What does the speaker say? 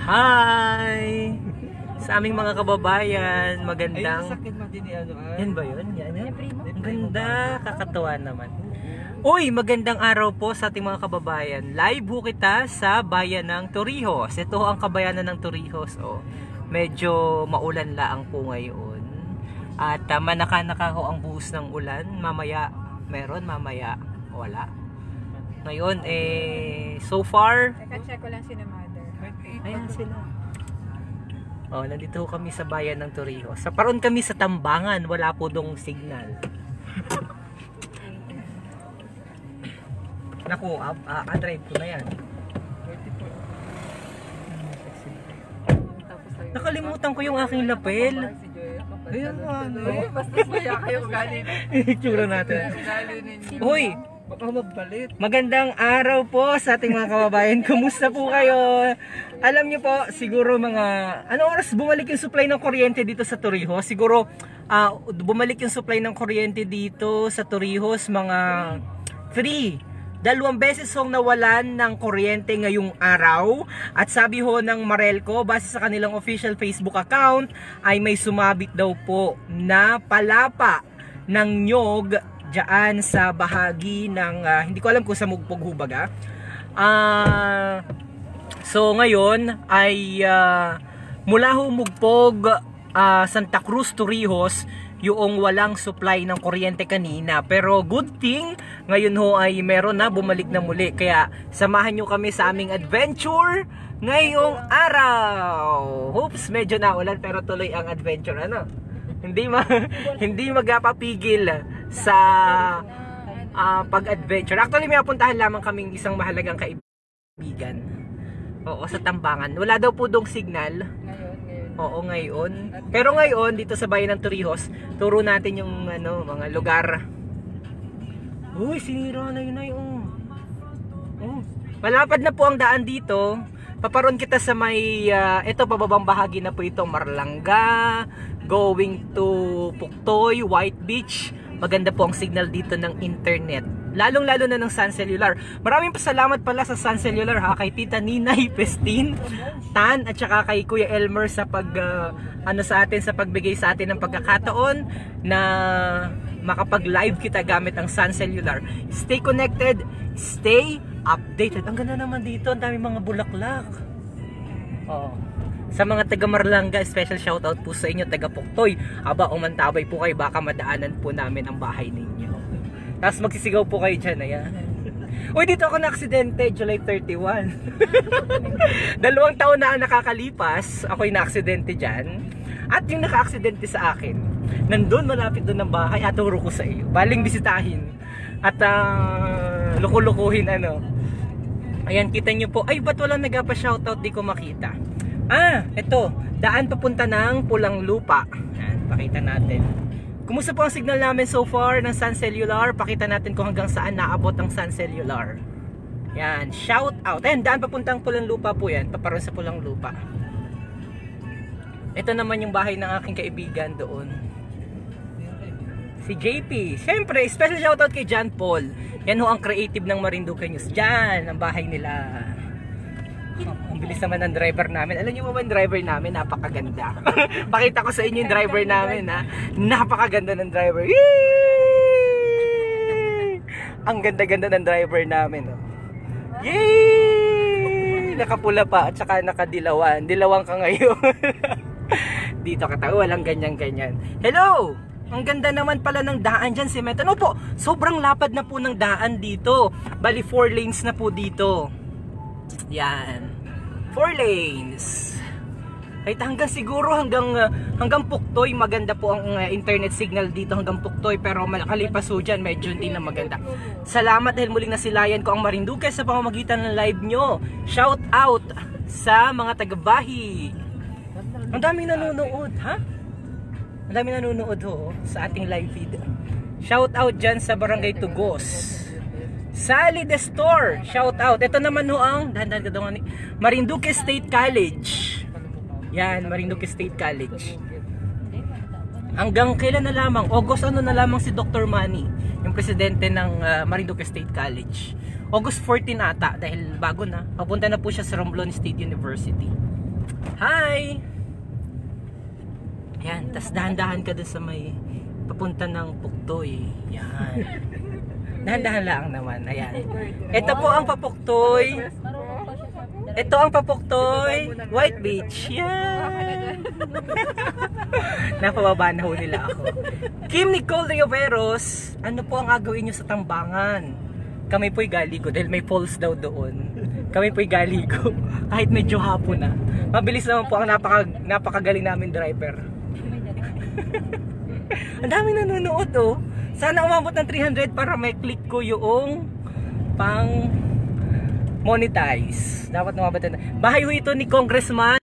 Hi! Sa aming mga kababayan, magandang... Yan ba yun? Yan. Ang ganda, kakatuwa naman. Uy, magandang araw po sa ating mga kababayan. Live po kita sa bayan ng Torrijos. Ito ang kabayanan ng Torrijos. Oh, medyo maulan laang po ngayon. At manaka-naka ho ang buhos ng ulan. Mamaya meron, mamaya wala. Ngayon, so far... Naka-check ko lang si na mother. Ayan sila. Oh, nandito kami sa bayan ng Torrijos. Sa paron kami sa Tambangan, wala po dong signal. Naku, drive ko na yan. Nakalimutan ko yung aking lapel. Ayun ano. Basta maya kayo galing. Itsura natin. Uy! Baka magbalit. Magandang araw po sa ating mga kababayan. Kumusta po kayo? Alam niyo po, siguro mga... Anong oras bumalik yung supply ng kuryente dito sa Torrijos? Siguro bumalik yung supply ng kuryente dito sa Torrijos mga 2 beses hong nawalan ng kuryente ngayong araw. At sabi ho ng Marelco, base sa kanilang official Facebook account, ay may sumabit daw po na palapa ng nyog dyan sa bahagi ng, hindi ko alam kung sa Mugpog Hubaga. So ngayon ay mula ho Mugpog, Santa Cruz, Torrijos, yung walang supply ng kuryente kanina. Pero good thing, ngayon ho ay meron na, bumalik na muli. Kaya samahan nyo kami sa aming adventure ngayong araw. Oops, medyo naulan pero tuloy ang adventure. Ano? Hindi magpapigil sa pag-adventure. Actually, may apuntahan lamang kaming isang mahalagang kaibigan. Oo, sa Tambangan. Wala daw po dong signal. Oo, ngayon. Pero ngayon, dito sa bayan ng Torrijos, turo natin yung mga lugar. Uy, sinira na yun na yung... Malapad na po ang daan dito. Paparoon kita sa may... ito, pababang bahagi na po itong Marlanga, going to Puktoy, White Beach. Maganda po ang signal dito ng internet. Lalong-lalo na ng Sun Cellular. Maraming pasalamat pala sa Sun Cellular ha, kay Tita Ninay Pestin Tan at saka kay Kuya Elmer sa sa pagbigay sa atin ng pagkakataon na makapag-live kita gamit ang Sun Cellular. Stay connected, stay updated. Ang ganda naman dito, ang dami mga bulaklak. Oh. Sa mga taga Marlanga, special shoutout po sa inyo, taga Puktoy. Aba, umantabay po kayo, baka madaanan po namin ang bahay ninyo. Tapos magsisigaw po kayo dyan, ayan. Uy, dito ako na-aksidente, July 31. 2 taon na nakakalipas, ako'y na-aksidente dyan. At yung naka-aksidente sa akin, nandun, malapit doon ng bahay, aturo ko sa iyo. Baling bisitahin. At lukulukuhin, Ayan, kita nyo po. Ay, ba't walang nagpa-shoutout, di ko makita. Ito, daan papunta ng Pulang Lupa. Ayan, pakita natin. Kumusta po ang signal namin so far ng Sun Cellular? Pakita natin kung hanggang saan naabot ang Sun Cellular. Yan, shout out. Ayan, daan papuntang Pulang Lupa po yan. Paparoon sa Pulang Lupa. Ito naman yung bahay ng aking kaibigan doon. Si JP. Siyempre, special shout out kay John Paul. Yan ho ang creative ng Marinduque News. Diyan, ang bahay nila. Ang bilis naman ng driver namin. Alam niyo ba yung driver namin? Napakaganda. Pakita ko sa inyo yung driver namin, ha. Napakaganda ng driver. Yay! Ang ganda-ganda ng driver namin, oh. Yay! Nakapula pa at saka nakadilawan. Dilawan ka ngayon. Dito ka tayo, walang ganyan-ganyan. Hello! Ang ganda naman pala ng daan dyan, semento. Ano po? Sobrang lapad na po ng daan dito. Bali 4 lanes na po dito. Yan. 4 lanes. Kahit hanggang siguro hanggang Puktoy, maganda po ang internet signal dito hanggang Puktoy, pero makalipas po dyan, medyo hindi na maganda. Salamat dahil muling nasilayan ko ang Marinduque sa pamamagitan ng live nyo. Shout out sa mga taga-bahi. Ang daming nanonood, ha? Ang daming nanonood ho sa ating live feed. Shout out dyan sa Barangay Tugos. Sally the Store, shout out. Ito naman ho ang Marinduque State College. Yan, Marinduque State College. Hanggang kailan na lamang? August na lamang si Dr. Manny. yung presidente ng Marinduque State College. August 14 ata dahil bago na. Papunta na po siya sa Romblon State University. Hi! Yan, tas dahan-dahan ka dun sa may papunta ng Puktoy. Yan. Dahan-dahan lang naman. Ayan. Ito po ang Papuktoy. Ito ang Papuktoy. White Beach. Yan. Napababa na ho nila ako. Kim Nicole Rioveros, ano po ang gagawin nyo sa Tambangan? Kami po'y galigo dahil may falls daw doon. Kami po'y galigo kahit medyo hapon na. Mabilis naman po ang napakagaling namin driver. Ang daming nanonood oh. Sana umabot ng 300 para may click ko yung pang monetize. Dapat umabot na. Bahay ho ito ni Congressman